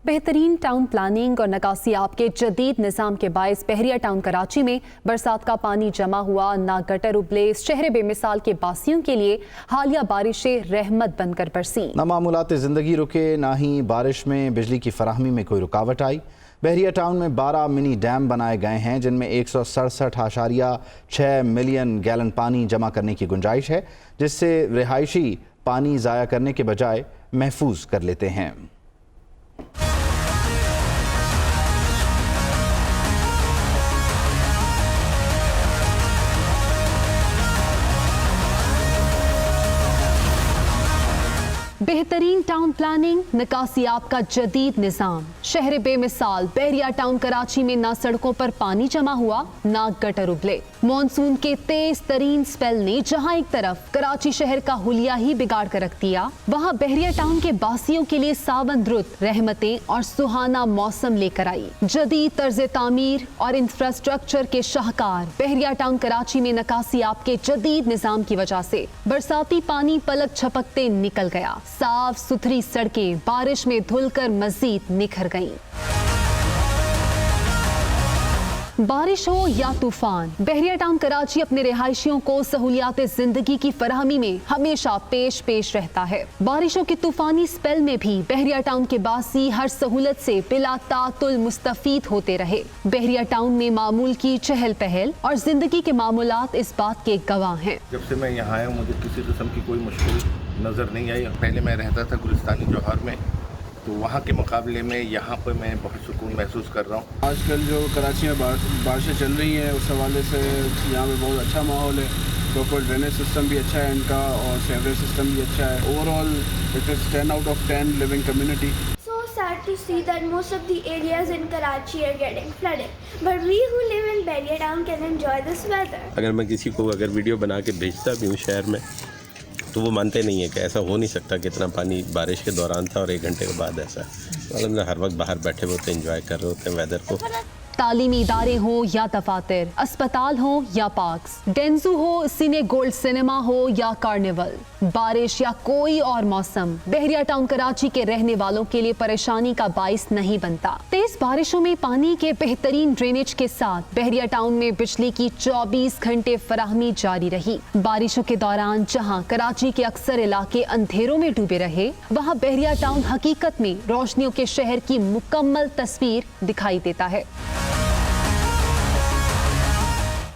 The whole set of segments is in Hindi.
बेहतरीन टाउन प्लानिंग और नकासियाब के जदीद निज़ाम के बायस बहरिया टाउन कराची में बरसात का पानी जमा हुआ, ना गटर उबले। शहर बेमिसाल के बासियों के लिए हालिया बारिशें रहमत बनकर बरसी। ना मामूलात ज़िंदगी रुके, ना ही बारिश में बिजली की फराहमी में कोई रुकावट आई। बहरिया टाउन में 12 मिनी डैम बनाए गए हैं, जिनमें 167.6 मिलियन गैलन पानी जमा करने की गुंजाइश है, जिससे रिहायशी पानी ज़ाया करने के बजाय महफूज कर लेते हैं। बेहतरीन टाउन प्लानिंग, निकासियाब का जदीद निज़ाम। शहर बेमिसाल बहरिया टाउन कराची में ना सड़कों पर पानी जमा हुआ, ना गटर उबले। मॉनसून के तेज तरीन स्पेल ने जहां एक तरफ कराची शहर का हुलिया ही बिगाड़ कर रख दिया, वहां बहरिया टाउन के बासियों के लिए सावन रुत रहमतें और सुहाना मौसम लेकर आई। जदीद तर्ज तामीर और इंफ्रास्ट्रक्चर के शाहकार बहरिया टाउन कराची में निकासियाब के जदीद निज़ाम की वजह से बरसाती पानी पलक झपकते निकल गया। साफ सुथरी सड़कें बारिश में धुलकर मजीद निखर गईं। बारिश हो या तूफान, बहरिया टाउन कराची अपने रिहायशियों को सहूलियात जिंदगी की फराहमी में हमेशा पेश रहता है। बारिशों के तूफानी स्पेल में भी बहरिया टाउन के बासी हर सहूलत से बिला तातुल मुस्तफीद होते रहे। बहरिया टाउन में मामूल की चहल पहल और जिंदगी के मामूलात इस बात के गवाह हैं। जब से मैं यहाँ आया मुझे किसी किस्म की कोई मुश्किल नज़र नहीं आई। पहले मैं रहता था गुलिस्तानी जौहर में, तो वहाँ के मुकाबले में यहाँ पर मैं बहुत सुकून महसूस कर रहा हूँ। आजकल जो कराची में बारिशें चल रही हैं, उस हवाले से यहाँ पे बहुत अच्छा माहौल है। प्रॉपर ड्रेनेज सिस्टम भी अच्छा है इनका और सीवरेज सिस्टम भी अच्छा है। Overall it is 10 out of 10 living community. So sad to see that most of the areas in Karachi are getting flooded, but we who live in Bahriya Town can enjoy this weather. अगर मैं किसी को वीडियो बना के भेजता भी हूँ शहर में, तो वो मानते नहीं है कि ऐसा हो नहीं सकता कि इतना पानी बारिश के दौरान था और 1 घंटे के बाद ऐसा। मतलब हर वक्त बाहर बैठे होते हैं, एंजॉय कर रहे होते हैं वेदर को। तालीमी इदारे हों या दफातर, अस्पताल हों या पार्क्स, डेंजू हो, सिने गोल्ड सिनेमा हो या कार्निवल, बारिश या कोई और मौसम बहरिया टाउन कराची के रहने वालों के लिए परेशानी का बाइस नहीं बनता। तेज बारिशों में पानी के बेहतरीन ड्रेनेज के साथ बहरिया टाउन में बिजली की 24 घंटे फराहमी जारी रही। बारिशों के दौरान जहां कराची के अक्सर इलाके अंधेरों में डूबे रहे, वहां बहरिया टाउन हकीकत में रोशनियों के शहर की मुकम्मल तस्वीर दिखाई देता है।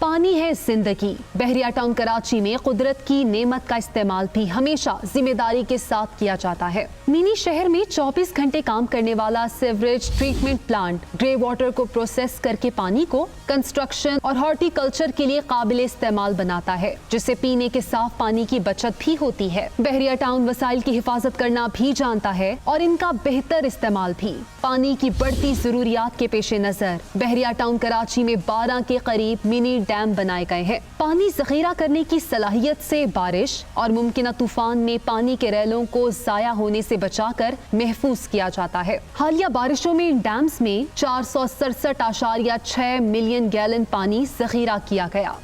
पानी है जिंदगी। बहरिया टाउन कराची में कुदरत की नेमत का इस्तेमाल भी हमेशा जिम्मेदारी के साथ किया जाता है। मिनी शहर में 24 घंटे काम करने वाला sewerage treatment plant grey water को प्रोसेस करके पानी को कंस्ट्रक्शन और हॉर्टिकल्चर के लिए काबिल इस्तेमाल बनाता है, जिससे पीने के साफ पानी की बचत भी होती है। बहरिया टाउन वसाइल की हिफाजत करना भी जानता है और इनका बेहतर इस्तेमाल भी। पानी की बढ़ती जरूरियात के पेश नजर बहरिया टाउन कराची में 12 के करीब मिनी डैम बनाए गए हैं। पानी जखीरा करने की सलाहियत से बारिश और मुमकिन तूफान में पानी के रेलों को जाया होने से बचाकर महफूज किया जाता है। हालिया बारिशों में इन डैम्स में 467.6 मिलियन गैलन पानी जखीरा किया गया।